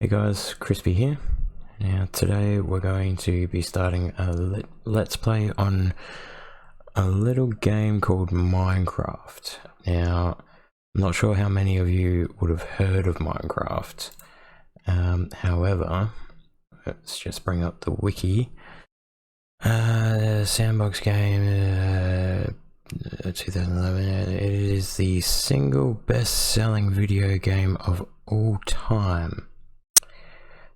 Hey guys, Crispy here. Now today we're going to be starting a let's play on a little game called Minecraft. Now, I'm not sure how many of you would have heard of Minecraft. However, let's just bring up the wiki. Sandbox game, 2011. It is the single best-selling video game of all time,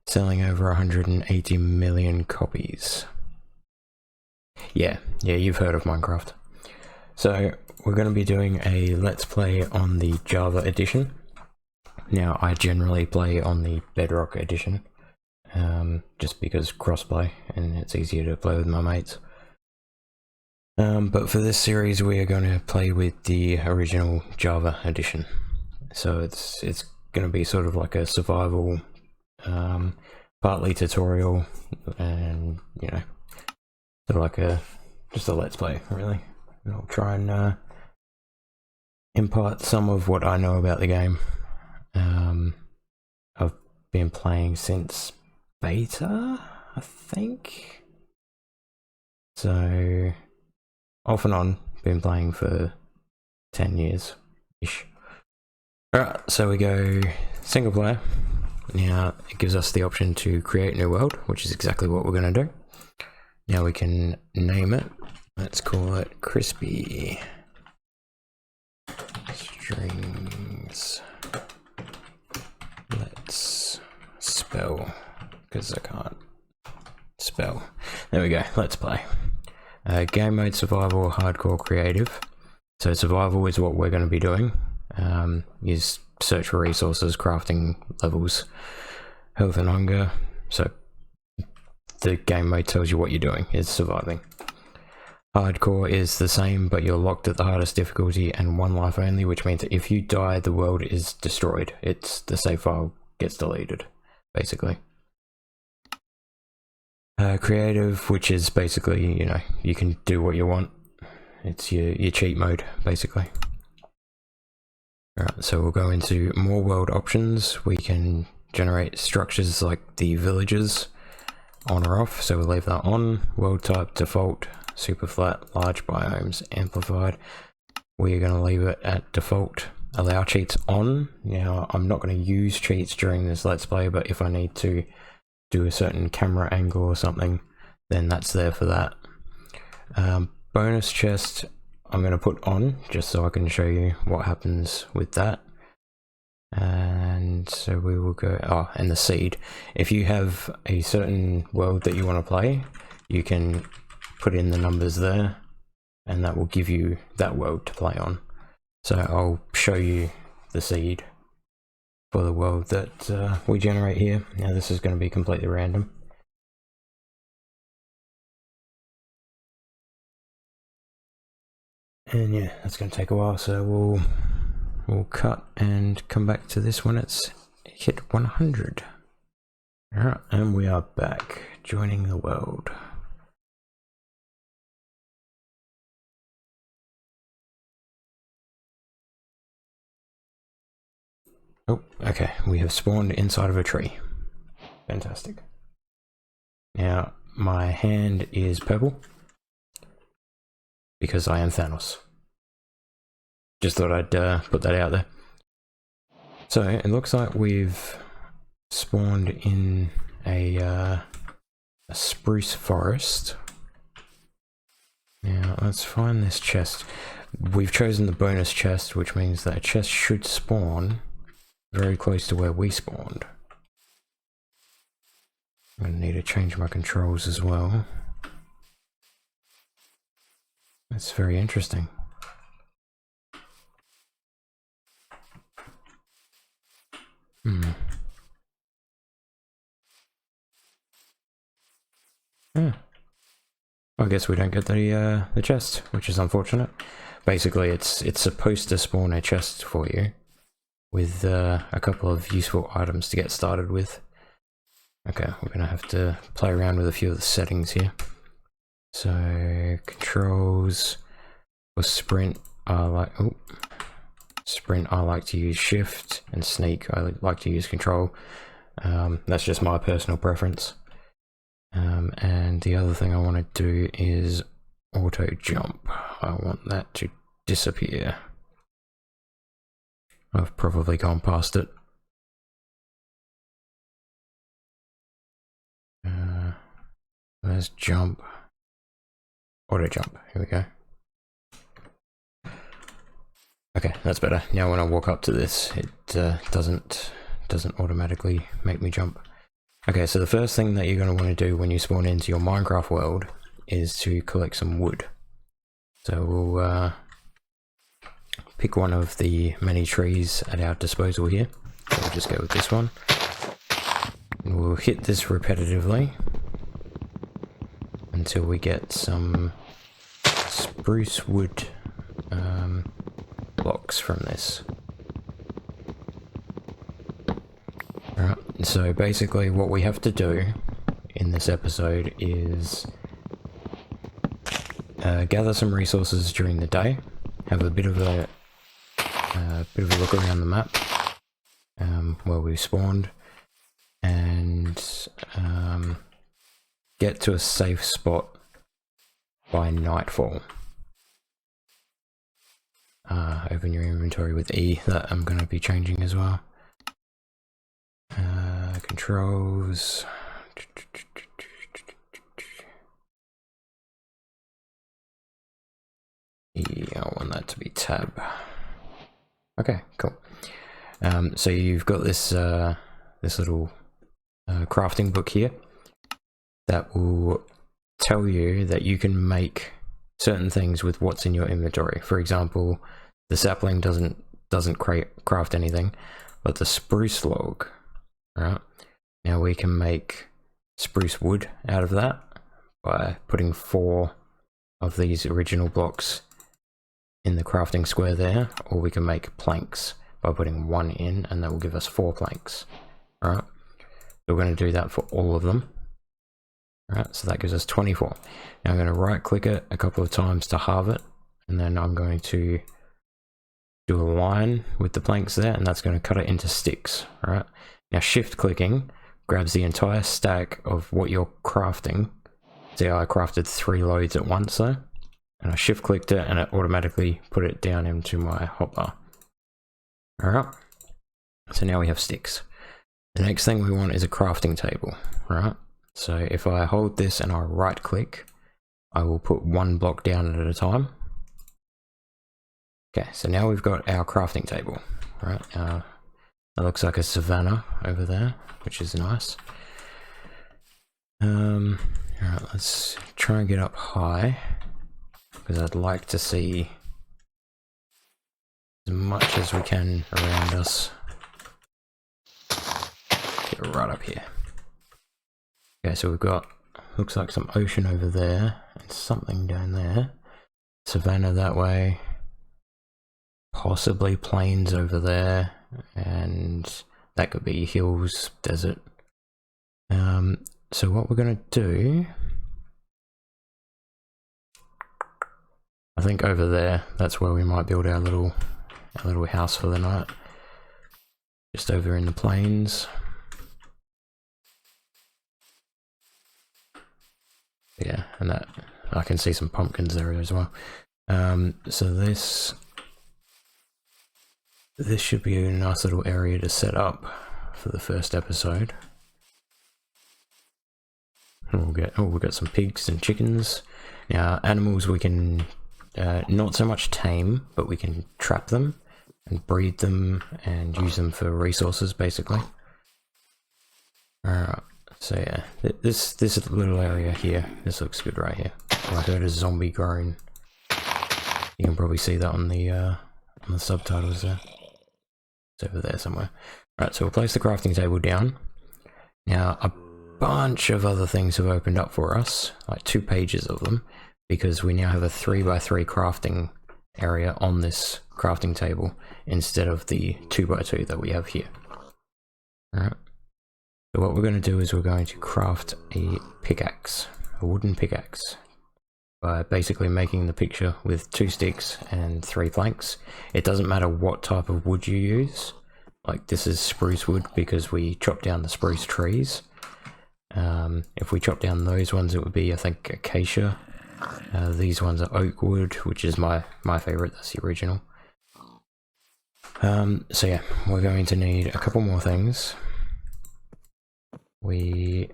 selling over 180 million copies. Yeah, you've heard of Minecraft. So we're going to be doing a let's play on the Java edition. Now I generally play on the Bedrock edition, just because crossplay and it's easier to play with my mates. But for this series we are going to play with the original Java edition. So it's going to be sort of like a survival, partly tutorial, and sort of like just a let's play really. And I'll try and impart some of what I know about the game. I've been playing since beta, I think, so off and on been playing for 10 years ish. Alright, so we go single player. Now it gives us the option to create a new world, which is exactly what we're going to do. Now we can name it. Let's call it Crispy Strings. Let's spell, because I can't spell. There we go, let's play. Game mode, survival, hardcore, creative. So survival is what we're going to be doing. Use search for resources, crafting levels, health and hunger. So the game mode tells you what you're doing, is surviving. Hardcore is the same, but you're locked at the hardest difficulty and one life only, which means that if you die, the world is destroyed. The save file gets deleted, basically. Creative, which is basically, you can do what you want. It's your cheat mode, basically. Alright, so we'll go into more world options. We can generate structures like the villages, on or off, so we'll leave that on. World type, default, super flat, large biomes, amplified. We're going to leave it at default. Allow cheats on. Now, I'm not going to use cheats during this let's play, but if I need to do a certain camera angle or something, then that's there for that. Bonus chest, I'm going to put on, just so I can show you what happens with that. And so we will go, and the seed. If you have a certain world that you want to play, you can put in the numbers there, and that will give you that world to play on. So I'll show you the seed for the world that we generate here. Now this is going to be completely random. And yeah, that's going to take a while, so we'll cut and come back to this when it's hit 100. Alright, and we are back, joining the world. Oh, okay, we have spawned inside of a tree. Fantastic. Now, my hand is purple, because I am Thanos. Just thought I'd put that out there. So it looks like we've spawned in a spruce forest. Now let's find this chest. We've chosen the bonus chest, which means that a chest should spawn very close to where we spawned. I'm going to need to change my controls as well. That's very interesting. Yeah. I guess we don't get the chest, which is unfortunate. Basically, it's supposed to spawn a chest for you with a couple of useful items to get started with. Okay, we're gonna have to play around with a few of the settings here. So controls for sprint, I like to use shift, and sneak I like to use control. That's just my personal preference. And the other thing I want to do is auto jump. I want that to disappear. I've probably gone past it. There's jump. Auto jump. Here we go. Okay, that's better. Now when I walk up to this, it doesn't automatically make me jump. Okay, so the first thing that you're going to want to do when you spawn into your Minecraft world is to collect some wood. So we'll pick one of the many trees at our disposal here. So we'll just go with this one. And we'll hit this repetitively until we get some spruce wood blocks from this. Alright, so basically what we have to do in this episode is gather some resources during the day, have a bit of a look around the map where we've spawned, and get to a safe spot by nightfall. Open your inventory with E, that I'm going to be changing as well. Controls. E, I want that to be tab. Okay, cool. So you've got this this little crafting book here that will tell you that you can make certain things with what's in your inventory. For example, the sapling doesn't craft anything, but the spruce log, right? Now we can make spruce wood out of that by putting 4 of these original blocks in the crafting square there, or we can make planks by putting 1 in, and that will give us 4 planks. Alright, so we're going to do that for all of them. Alright, so that gives us 24. Now I'm going to right click it a couple of times to halve it, and then I'm going to do a line with the planks there, and that's going to cut it into sticks. Alright, now shift clicking grabs the entire stack of what you're crafting. See how I crafted 3 loads at once though? And I shift clicked it and it automatically put it down into my hotbar. Alright, so now we have sticks. The next thing we want is a crafting table, right? So if I hold this and I right click, I will put 1 block down at a time. Okay, so now we've got our crafting table, right? That looks like a savanna over there, which is nice. Alright, let's try and get up high, because I'd like to see as much as we can around us. Get right up here. Okay, so we've got, looks like some ocean over there, and something down there. Savanna that way. Possibly plains over there, and that could be hills, desert. So what we're going to do, I think over there, that's where we might build our little house for the night. Just over in the plains. Yeah, and that, I can see some pumpkins there as well. So this should be a nice little area to set up for the first episode. We've got some pigs and chickens. Now animals we can not so much tame, but we can trap them and breed them and use them for resources basically. Alright, so yeah, this little area here, this looks good right here. Oh, I heard a zombie groan. You can probably see that on the subtitles there. It's over there somewhere. Right, so we'll place the crafting table down. Now a bunch of other things have opened up for us, like 2 pages of them, because we now have a 3x3 crafting area on this crafting table instead of the 2x2 that we have here. Alright, so what we're going to do is we're going to craft a pickaxe, a wooden pickaxe, by basically making the picture with 2 sticks and 3 planks. It doesn't matter what type of wood you use, like this is spruce wood because we chopped down the spruce trees. If we chop down those ones, it would be, I think, acacia. These ones are oak wood, which is my favorite. That's the original. So yeah, we're going to need a couple more things. We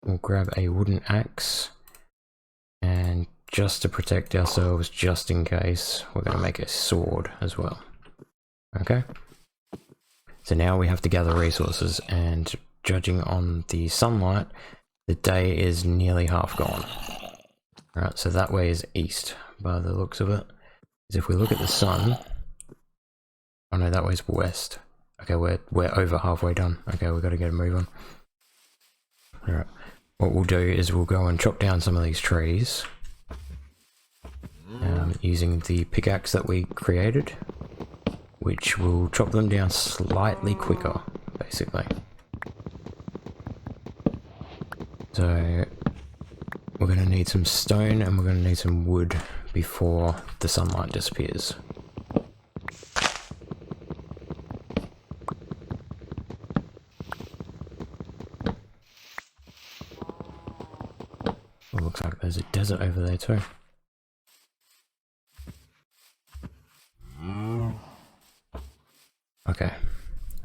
will grab a wooden axe, and just to protect ourselves, just in case, we're going to make a sword as well. Okay? So now we have to gather resources, and judging on the sunlight, the day is nearly half gone. Alright, so that way is east, by the looks of it. Because if we look at the sun... Oh no, that way's west. Okay, we're over halfway done. Okay, we've got to get a move on. Alright, what we'll do is we'll go and chop down some of these trees. Using the pickaxe that we created, which will chop them down slightly quicker, basically. So we're going to need some stone and we're going to need some wood before the sunlight disappears. It looks like there's a desert over there too. Okay,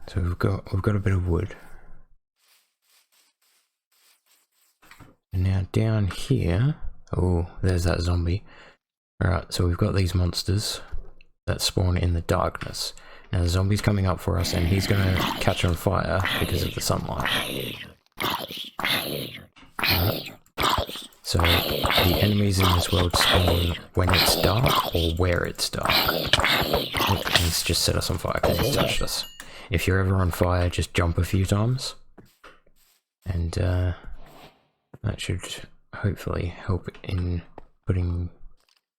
so we've got a bit of wood. And now down here, oh, there's that zombie. Alright, so we've got these monsters that spawn in the darkness. Now the zombie's coming up for us and he's gonna catch on fire because of the sunlight. So the enemies in this world spawn when it's dark or where it's dark. He's just set us on fire because he's touched us. If you're ever on fire, just jump a few times. And that should hopefully help in putting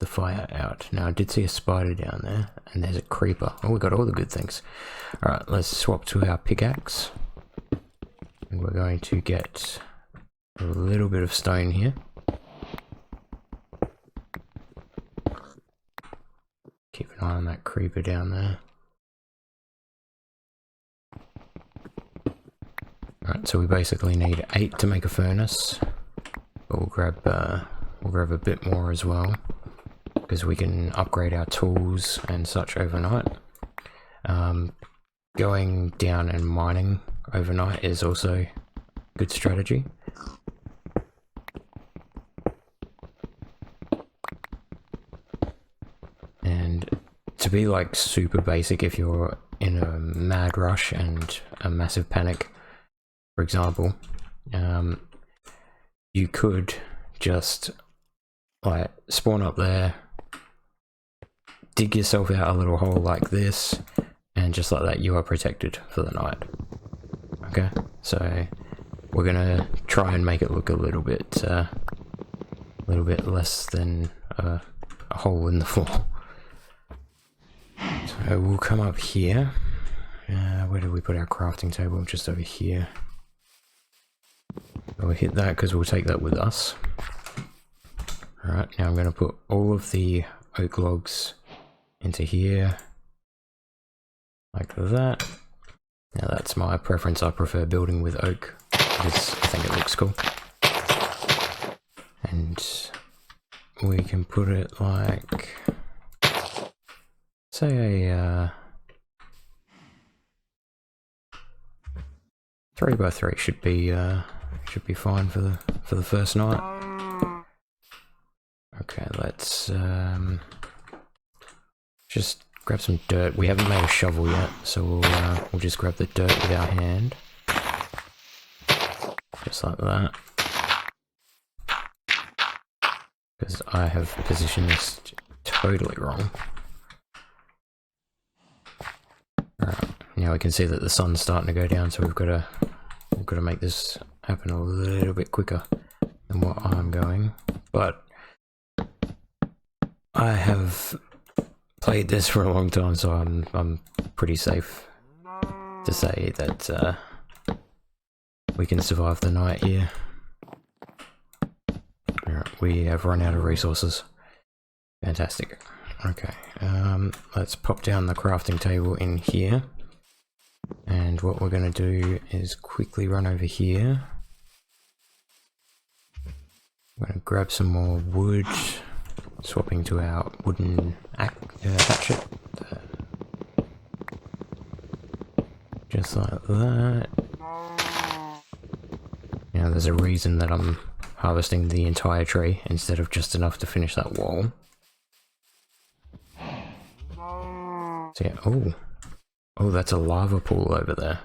the fire out. Now I did see a spider down there, and there's a creeper. Oh, we got all the good things. Alright, let's swap to our pickaxe. And we're going to get a little bit of stone here. Keep an eye on that creeper down there. Alright, so we basically need 8 to make a furnace. But we'll grab a bit more as well, because we can upgrade our tools and such overnight. Going down and mining overnight is also a good strategy. And to be like super basic, if you're in a mad rush and a massive panic, for example, you could just like spawn up there, dig yourself out a little hole like this, and just like that you are protected for the night. Okay, so we're gonna try and make it look a little bit less than a hole in the floor. So we'll come up here. Where did we put our crafting table? Just over here. We'll hit that because we'll take that with us. Alright, now I'm going to put all of the oak logs into here. Like that. Now that's my preference. I prefer building with oak because I think it looks cool. And we can put it like, say a 3x3 should be fine for the first night. Okay, let's just grab some dirt. We haven't made a shovel yet, so we'll just grab the dirt with our hand, just like that. Because I have positioned this totally wrong. Alright, now we can see that the sun's starting to go down, so we've got to make this happen a little bit quicker than what I'm going. But I have played this for a long time, so I'm pretty safe to say that we can survive the night here. Alright, we have run out of resources. Fantastic. Okay, let's pop down the crafting table in here. And what we're going to do is quickly run over here. We're going to grab some more wood, swapping to our wooden hatchet. Just like that. Now there's a reason that I'm harvesting the entire tree instead of just enough to finish that wall. So yeah, oh, that's a lava pool over there,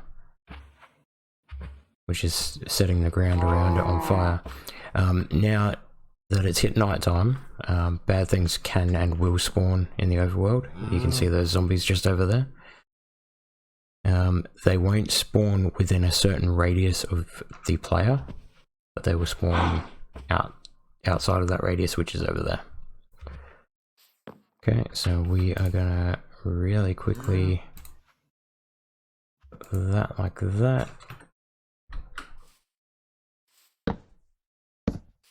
which is setting the ground around it on fire. Now that it's hit night time, bad things can and will spawn in the overworld. You can see those zombies just over there. They won't spawn within a certain radius of the player, but they will spawn outside of that radius, which is over there. Okay, so we are gonna really quickly put that like that.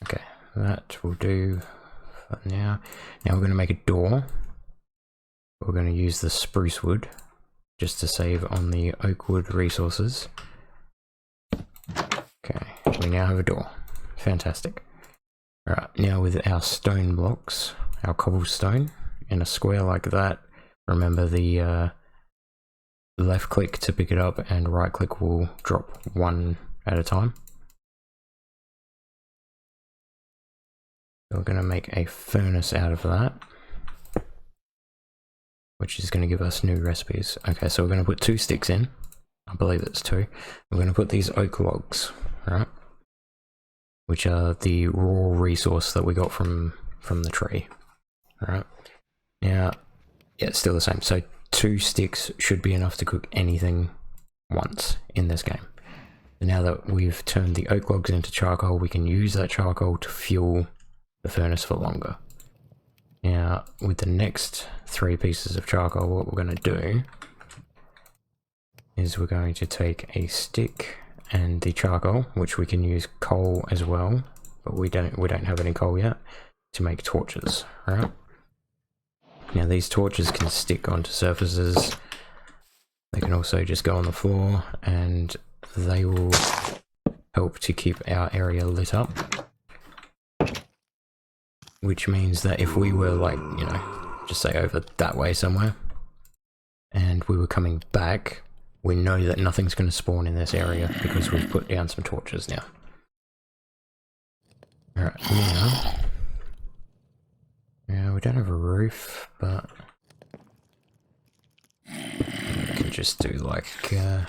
Okay, that will do for now. Now we're gonna make a door. We're gonna use the spruce wood just to save on the oak wood resources. Okay, we now have a door. Fantastic. Alright, now with our stone blocks, our cobblestone, in a square like that, remember the left click to pick it up and right click will drop one at a time. So we're going to make a furnace out of that, which is going to give us new recipes. Okay, so we're going to put 2 sticks in. I believe it's 2. We're going to put these oak logs, right? Which are the raw resource that we got from the tree, right? Now, yeah, it's still the same. So 2 sticks should be enough to cook anything once in this game. And now that we've turned the oak logs into charcoal, we can use that charcoal to fuel the furnace for longer. Now, with the next 3 pieces of charcoal, what we're going to do is we're going to take a stick and the charcoal, which we can use coal as well, but we don't have any coal yet, to make torches, right? Now these torches can stick onto surfaces. They can also just go on the floor, and they will help to keep our area lit up. Which means that if we were, like, you know, just say over that way somewhere, and we were coming back, we know that nothing's going to spawn in this area because we've put down some torches now. Alright, now... yeah, we don't have a roof, but... we can just do, like a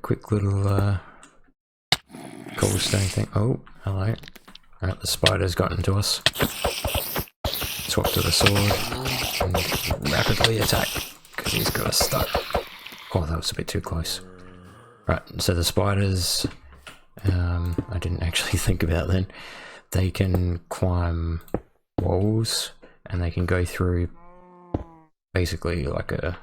quick little, cobblestone thing. Oh, hello. Alright, the spider's gotten to us. Swap to the sword and rapidly attack, because he's got us stuck. Oh, that was a bit too close. Right, so the spiders, I didn't actually think about then. They can climb walls, and they can go through basically like I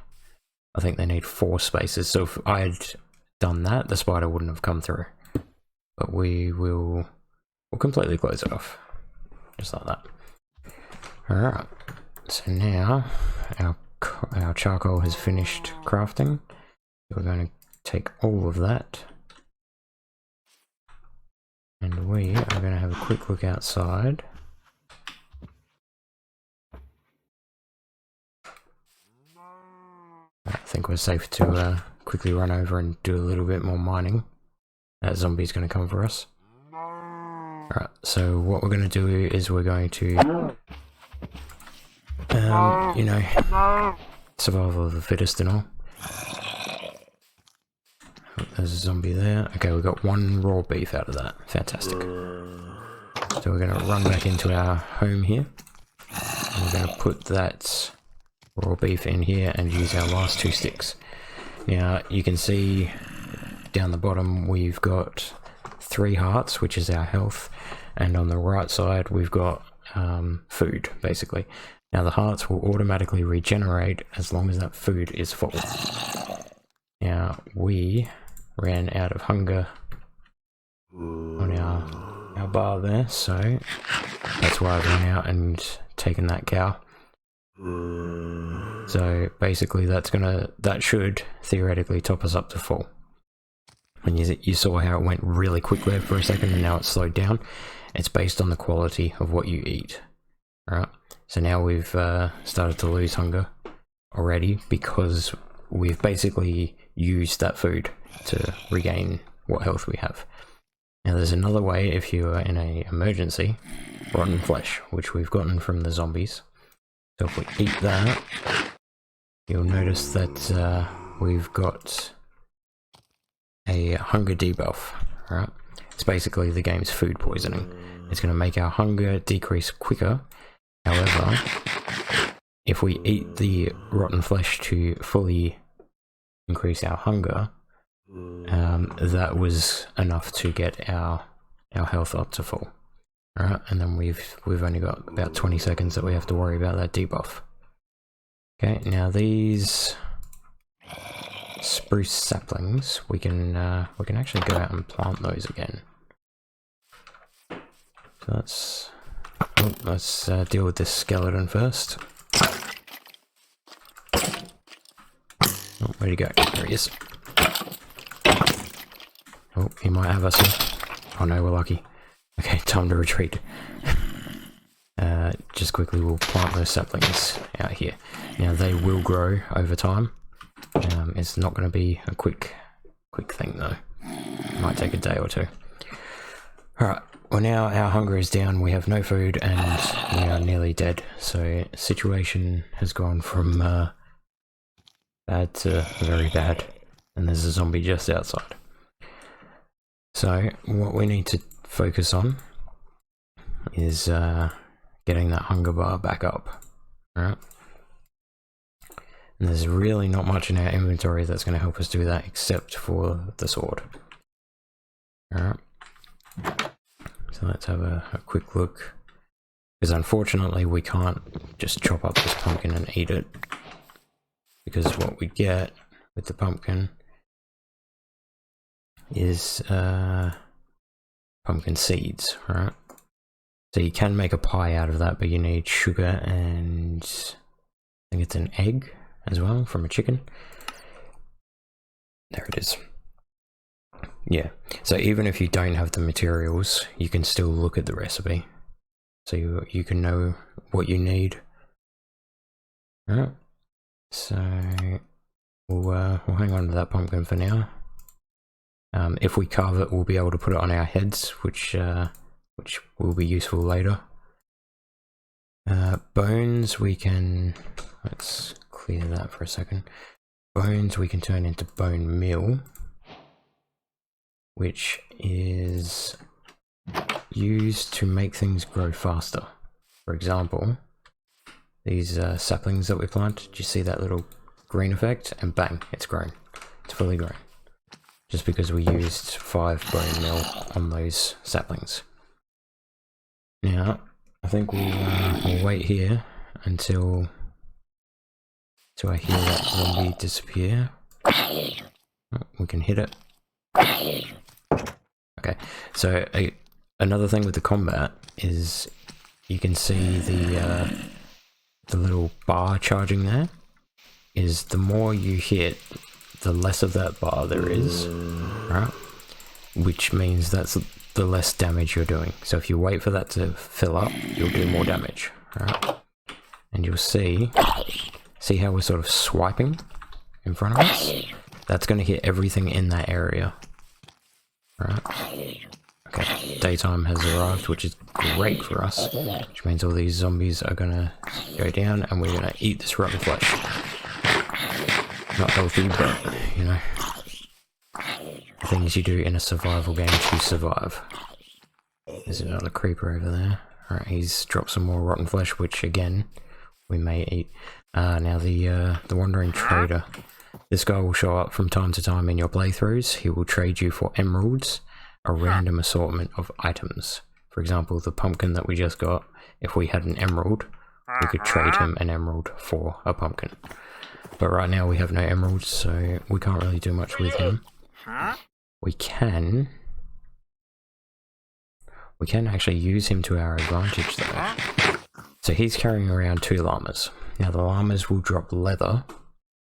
think they need 4 spaces, so if I had done that, the spider wouldn't have come through. But we'll completely close it off, just like that. Alright, so now our charcoal has finished crafting. We're going to take all of that, and we are going to have a quick look outside. I think we're safe to quickly run over and do a little bit more mining. That zombie's going to come for us. Alright, so what we're going to do is we're going to, you know, survival of the fittest and all. Oh, there's a zombie there. Okay, we got 1 raw beef out of that. Fantastic. So we're going to run back into our home here. And we're going to put that raw beef in here and use our last 2 sticks. Now, you can see down the bottom we've got 3 hearts, which is our health, and on the right side we've got food, basically. Now the hearts will automatically regenerate as long as that food is full. Now we ran out of hunger on our bar there, so that's why I ran out and taken that cow. So basically that should theoretically top us up to full. And you saw how it went really quick there for a second and now it's slowed down. It's based on the quality of what you eat. Alright, so now we've started to lose hunger already because we've basically used that food to regain what health we have. Now there's another way if you are in an emergency, rotten flesh, which we've gotten from the zombies. So if we eat that, you'll notice that we've got a hunger debuff. Alright, it's basically the game's food poisoning. It's going to make our hunger decrease quicker. However, if we eat the rotten flesh to fully increase our hunger, that was enough to get our health up to full. Alright, and then we've only got about 20 seconds that we have to worry about that debuff. Okay, now these spruce saplings, we can actually go out and plant those again. So let's deal with this skeleton first. Oh, where'd he go? There he is. Oh, he might have us here. Oh no, we're lucky. Okay, time to retreat. Just quickly we'll plant those saplings out here. Now they will grow over time. It's not going to be a quick thing though. It might take a day or two. Alright, well now our hunger is down, we have no food and we are nearly dead. So situation has gone from bad to very bad. And there's a zombie just outside. So what we need to focus on is getting that hunger bar back up. Alright. And there's really not much in our inventory that's going to help us do that except for the sword. Alright. So let's have a quick look. Because unfortunately we can't just chop up this pumpkin and eat it. Because what we get with the pumpkin is pumpkin seeds, right? So you can make a pie out of that, but you need sugar and I think it's an egg as well from a chicken. There it is. Yeah, so even if you don't have the materials, you can still look at the recipe. So you can know what you need. Alright, so we'll hang on to that pumpkin for now. If we carve it, we'll be able to put it on our heads, which will be useful later. Bones we can, let's clear that for a second. Bones we can turn into bone meal, which is used to make things grow faster. For example, these saplings that we planted, did you see that little green effect? And bang, it's grown. It's fully grown. Just because we used 5 bone meal on those saplings. Now, I think we'll wait here until I hear that zombie disappear. Oh, we can hit it. Okay, so another thing with the combat is you can see the little bar charging there. Is the more you hit, the less of that bar there is, right? Which means that's the less damage you're doing. So if you wait for that to fill up, you'll do more damage, right? And you'll see how we're sort of swiping in front of us? That's going to hit everything in that area, right? Okay, daytime has arrived, which is great for us, which means all these zombies are going to go down and we're going to eat this rotten flesh. Not healthy, but, you know, things you do in a survival game to survive. There's another creeper over there. Alright, he's dropped some more rotten flesh, which again, we may eat. Now the Wandering Trader. This guy will show up from time to time in your playthroughs. He will trade you for emeralds, a random assortment of items. For example, the pumpkin that we just got, if we had an emerald, we could trade him an emerald for a pumpkin. But right now we have no emeralds, so we can't really do much with him. We can actually use him to our advantage though. So he's carrying around 2 llamas. Now the llamas will drop leather,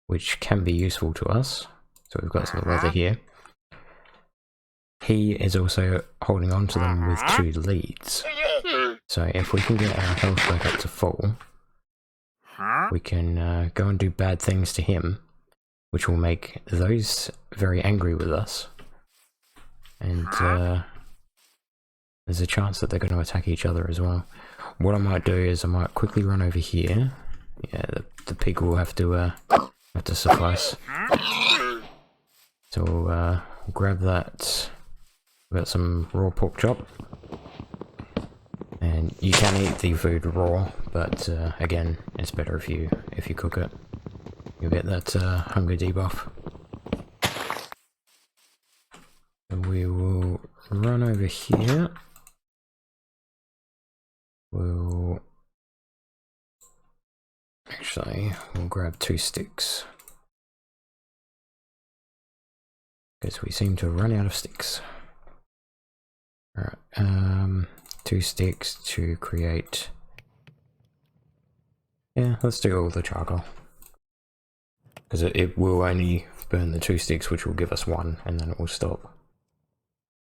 which can be useful to us. So we've got some leather here. He is also holding on to them with 2 leads. So if we can get our health back up to full, we can go and do bad things to him, which will make those very angry with us. And there's a chance that they're going to attack each other as well. What I might do is I might quickly run over here. Yeah, the pig will have to suffice. So we'll grab that. We've got some raw pork chop. And you can eat the food raw, but again, it's better if you cook it. You'll get that hunger debuff. And we will run over here. We'll grab 2 sticks. Because we seem to have run out of sticks. Alright, 2 sticks to create... Yeah, let's do all the charcoal. Because it will only burn the 2 sticks, which will give us 1, and then it will stop.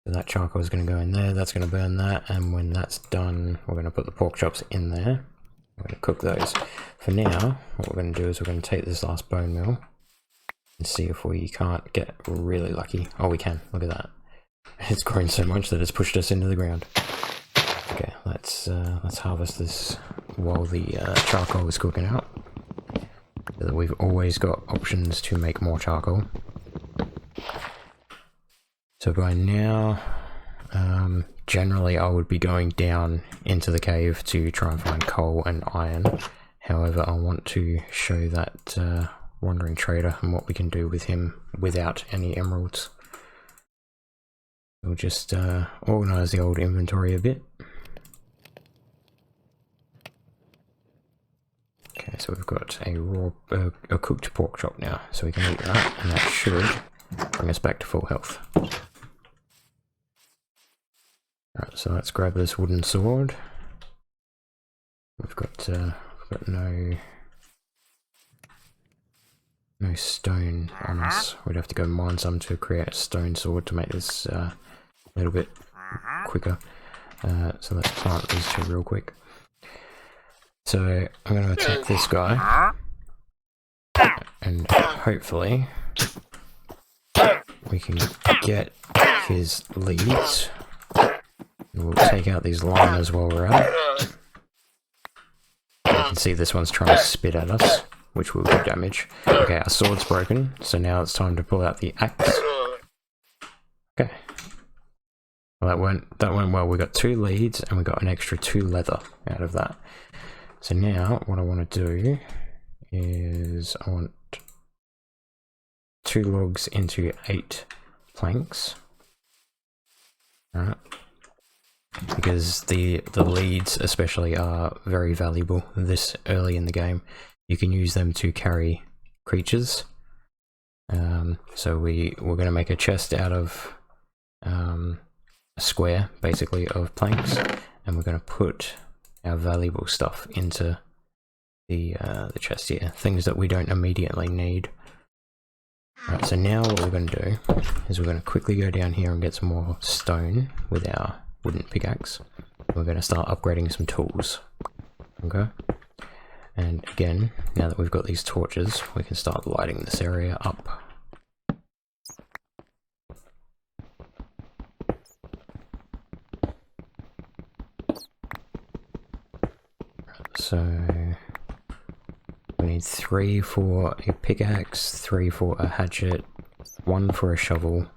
So that charcoal is going to go in there, that's going to burn that, and when that's done, we're going to put the pork chops in there. We're going to cook those. For now, what we're going to do is we're going to take this last bone meal and see if we can't get really lucky. Oh, we can. Look at that. It's grown so much that it's pushed us into the ground. Okay, let's harvest this while the charcoal is cooking out. So that we've always got options to make more charcoal. So by now, generally I would be going down into the cave to try and find coal and iron. However, I want to show that wandering trader and what we can do with him without any emeralds. We'll just organise the old inventory a bit. Okay, so we've got a cooked pork chop now, so we can eat that, and that should bring us back to full health. Alright, so let's grab this wooden sword. We've got no stone on us. We'd have to go mine some to create a stone sword to make this a little bit quicker. So let's plant these 2 real quick. So I'm going to attack this guy, and hopefully we can get his leads. We'll take out these llamas while we're at it. You can see this one's trying to spit at us, which will do damage. Okay, our sword's broken, so now it's time to pull out the axe. Okay. Well, that went well. We got 2 leads, and we got an extra 2 leather out of that. So now, what I want to do is I want 2 logs into 8 planks. Alright. Because the leads especially are very valuable this early in the game. You can use them to carry creatures. So we're going to make a chest out of a square, basically, of planks, and we're going to put our valuable stuff into the chest here, things that we don't immediately need. Right, so now what we're going to do is we're going to quickly go down here and get some more stone with our wooden pickaxe. We're going to start upgrading some tools. Okay. And again, now that we've got these torches, we can start lighting this area up. So we need 3 for a pickaxe, 3 for a hatchet, 1 for a shovel,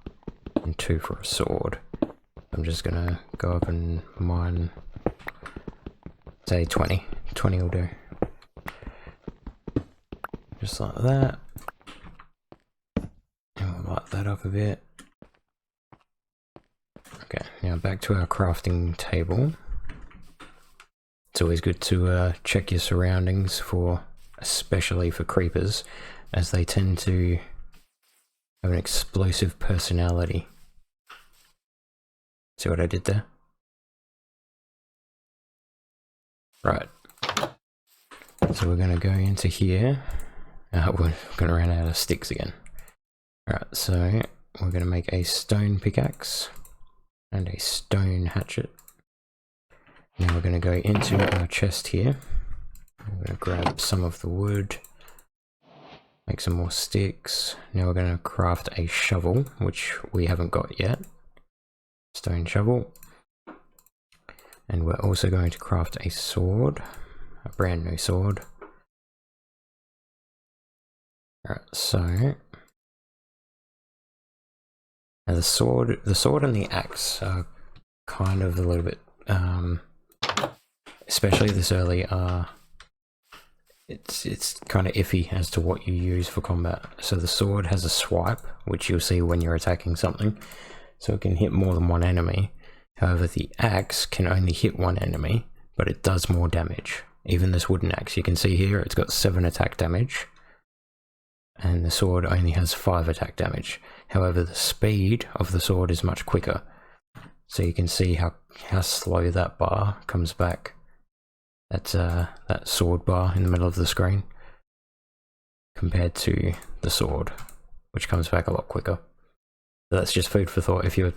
and 2 for a sword. I'm just gonna go up and mine, say 20. 20 will do. Just like that. And we'll light that up a bit. Okay, now back to our crafting table. It's always good to check your surroundings especially for creepers, as they tend to have an explosive personality. See what I did there? so we're going to go into here. We're going to run out of sticks again. Alright, so we're going to make a stone pickaxe and a stone hatchet. Now we're going to go into our chest here. I'm going to grab some of the wood, make some more sticks. Now we're going to craft a shovel, which we haven't got yet. Stone shovel. And we're also going to craft a sword, a brand new sword. Alright, so now the sword and the axe are kind of a little bit, especially this early, it's kind of iffy as to what you use for combat. So the sword has a swipe, which you'll see when you're attacking something, so it can hit more than one enemy. However, the axe can only hit one enemy, but it does more damage. Even this wooden axe, you can see here, it's got 7 attack damage, and the sword only has 5 attack damage. However, the speed of the sword is much quicker, so you can see how slow that bar comes back. That's that sword bar in the middle of the screen, compared to the sword, which comes back a lot quicker. So that's just food for thought. If you're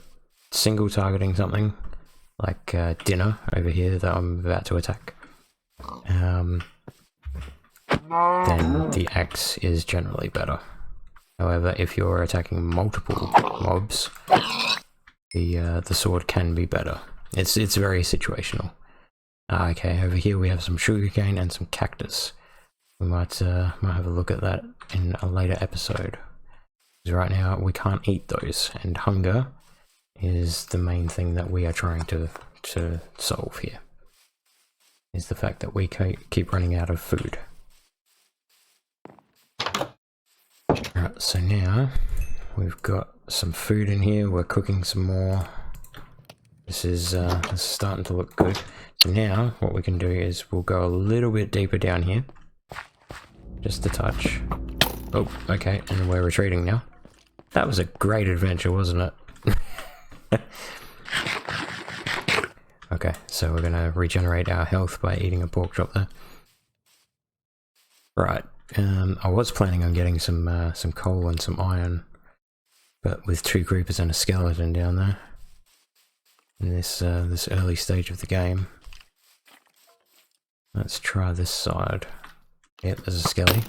single targeting something, like dinner over here that I'm about to attack, then the axe is generally better. However, if you're attacking multiple mobs, the sword can be better. It's very situational. Okay, over here we have some sugarcane and some cactus. We might have a look at that in a later episode. Because right now we can't eat those, and hunger is the main thing that we are trying to solve here. Is the fact that we keep running out of food. Alright, so now we've got some food in here, we're cooking some more. This is starting to look good. So now what we can do is we'll go a little bit deeper down here. Just a touch. Oh, okay, and we're retreating now. That was a great adventure, wasn't it? Okay, so we're gonna regenerate our health by eating a pork chop there. Right, I was planning on getting some coal and some iron, but with 2 creepers and a skeleton down there in this early stage of the game. Let's try this side. Yep, there's a skelly.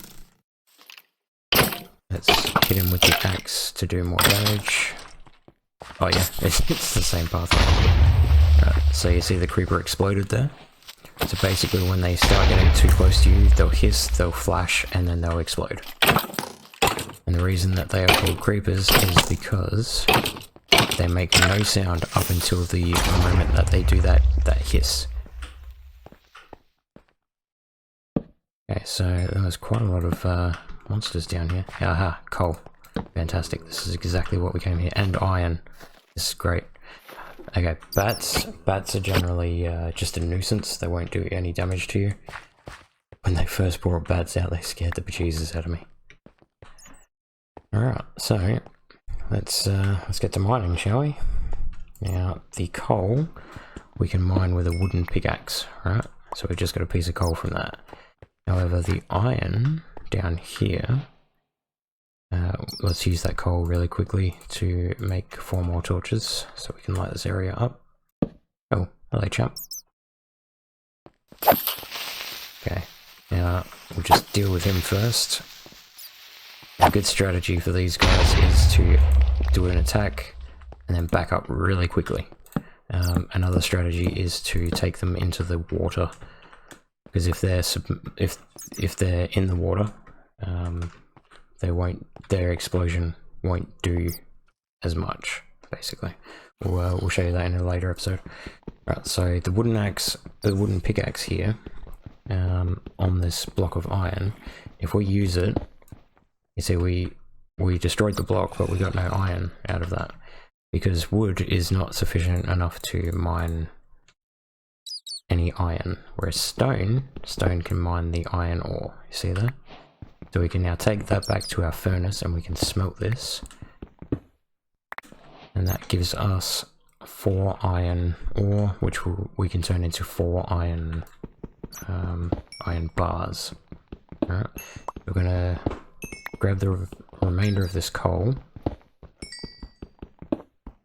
Let's hit him with the axe to do more damage. Oh yeah, it's the same path. Right, so you see the creeper exploded there. So basically when they start getting too close to you, they'll hiss, they'll flash, and then they'll explode. And the reason that they are called creepers is because they make no sound up until the moment that they do that hiss. Okay, so there's quite a lot of monsters down here. Aha, coal. Fantastic, this is exactly what we came here. And iron. This is great. Okay, bats are generally just a nuisance. They won't do any damage to you. When they first brought bats out, they scared the bejesus out of me. Alright, so let's get to mining, shall we? Now, the coal we can mine with a wooden pickaxe, right? So we just got a piece of coal from that. However, the iron down here, let's use that coal really quickly to make 4 more torches so we can light this area up. Oh, hello champ. Okay, now we'll just deal with him first. A good strategy for these guys is to do an attack and then back up really quickly. Another strategy is to take them into the water, because if they're in the water, their explosion won't do as much. Basically, we'll show you that in a later episode. Right, so the wooden pickaxe here, on this block of iron, if we use it, you see we destroyed the block, but we got no iron out of that, because wood is not sufficient enough to mine any iron, whereas stone can mine the iron ore. You see that? So we can now take that back to our furnace and we can smelt this, and that gives us 4 iron ore, which we can turn into 4 iron bars. Alright, we're gonna grab the remainder of this coal,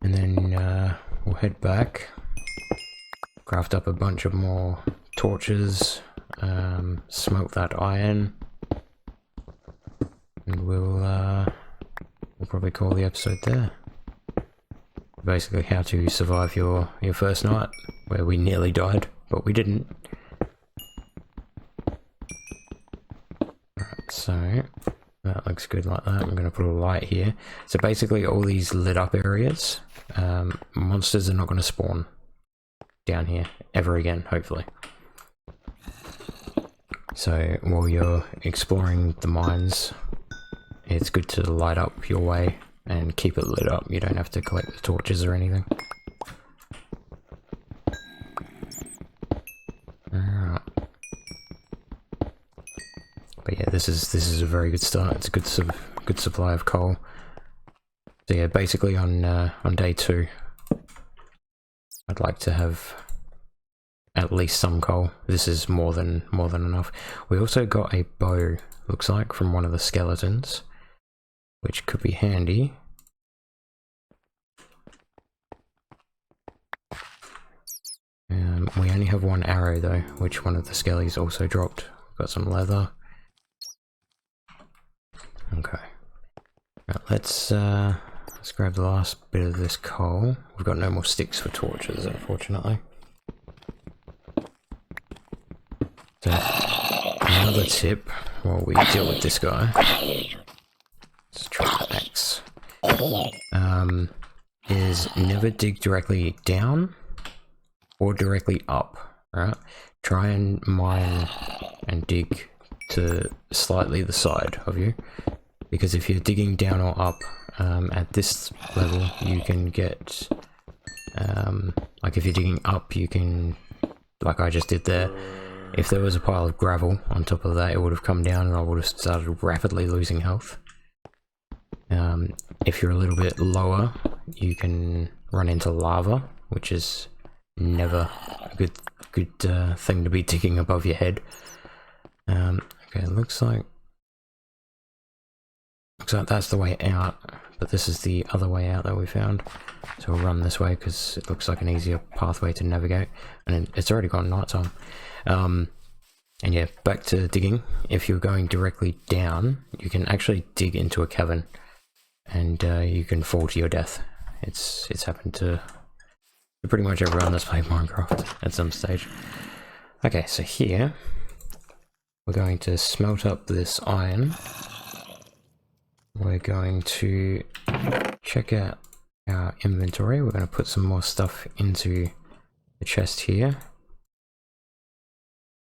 and then we'll head back, craft up a bunch of more torches, smoke that iron, and we'll probably call the episode there. Basically how to survive your first night, where we nearly died, but we didn't. Alright, so that looks good like that. I'm going to put a light here. So basically all these lit up areas, monsters are not going to spawn down here ever again, hopefully. So while you're exploring the mines, it's good to light up your way and keep it lit up. You don't have to collect the torches or anything. Alright. But yeah, this is a very good start. It's a good supply of coal. So yeah, basically on day 2, I'd like to have at least some coal. This is more than enough. We also got a bow, looks like, from one of the skeletons, which could be handy. We only have one arrow though, which one of the skellies also dropped. Got some leather. Okay. Right, let's grab the last bit of this coal. We've got no more sticks for torches, unfortunately. So, another tip while we deal with this guy. Let's try the axe. Is never dig directly down or directly up, right? Try and mine and dig to slightly the side of you, because if you're digging down or up, at this level you can get, like if you're digging up you can, like I just did there, if there was a pile of gravel on top of that it would have come down and I would have started rapidly losing health. If you're a little bit lower you can run into lava, which is never a good thing to be digging above your head. Okay, looks like that's the way out, but this is the other way out that we found. So we'll run this way because it looks like an easier pathway to navigate, and it's already gone night time. And yeah, back to digging. If you're going directly down, you can actually dig into a cavern, and you can fall to your death. It's happened to pretty much everyone that's played Minecraft at some stage. Okay, so here we're going to smelt up this iron. We're going to check out our inventory. We're going to put some more stuff into the chest here.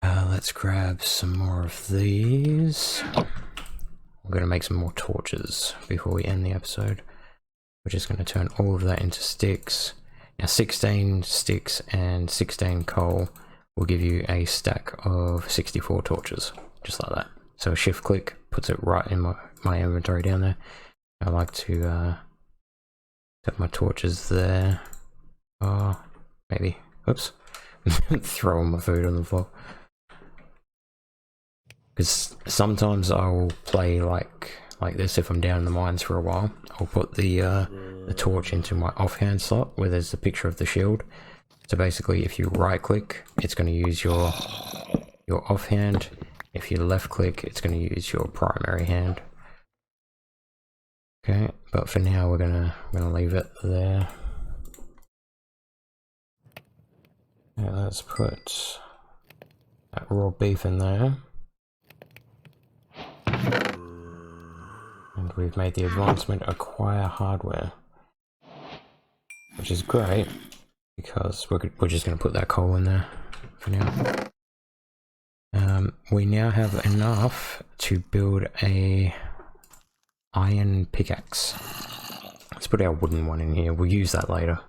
Let's grab some more of these. We're going to make some more torches before we end the episode. We're just going to turn all of that into sticks. Now 16 sticks and 16 coal will give you a stack of 64 torches, just like that. So a shift click puts it right in my inventory down there. I like to set my torches there. Oh, maybe. Oops. Throwing my food on the floor. Because sometimes I'll play like this if I'm down in the mines for a while. I'll put the torch into my offhand slot where there's a picture of the shield. So basically if you right click, it's going to use your offhand. If you left click, it's going to use your primary hand. Okay, but for now we're gonna leave it there. Yeah, let's put that raw beef in there. And we've made the advancement acquire hardware, which is great because we're just going to put that coal in there for now. We now have enough to build a iron pickaxe. Let's put our wooden one in here. We'll use that later.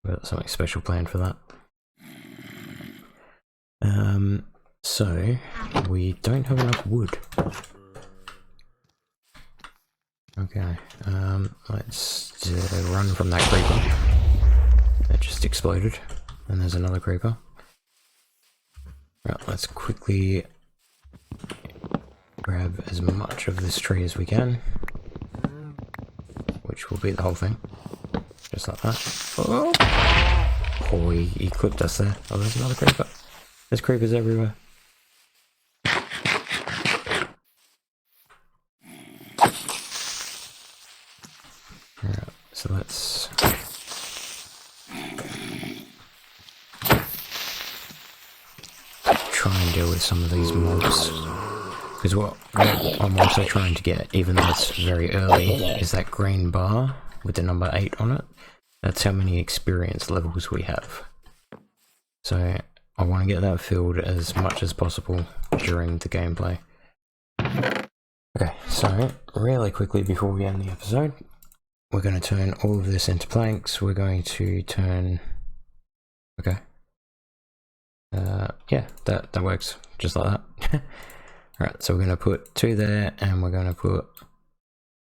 We've got something special planned for that. So we don't have enough wood. Okay, let's run from that creeper. That just exploded. And there's another creeper. Right, let's quickly grab as much of this tree as we can, which will be the whole thing, just like that. Oh, oh he clipped us there. Oh, there's another creeper. There's creepers everywhere. Alright, so let's try and deal with some of these mobs. Because what I'm also trying to get, even though it's very early, is that green bar with the number 8 on it. That's how many experience levels we have. So I want to get that filled as much as possible during the gameplay. Okay, so really quickly before we end the episode, we're going to turn all of this into planks. We're going to turn... Okay. Yeah, that works just like that. Alright, so we're going to put 2 there, and we're going to put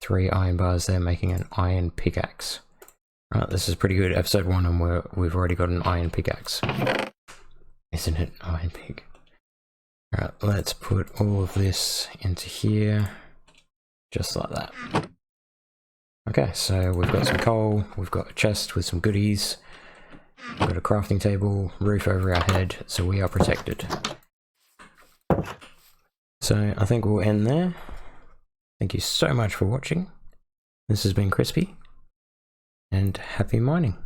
3 iron bars there, making an iron pickaxe. Right, this is pretty good. Episode 1, and we've already got an iron pickaxe. Isn't it iron pick? Alright, let's put all of this into here, just like that. Okay, so we've got some coal, we've got a chest with some goodies, we've got a crafting table, roof over our head, so we are protected. So I think we'll end there. Thank you so much for watching. This has been Crispy, and happy mining.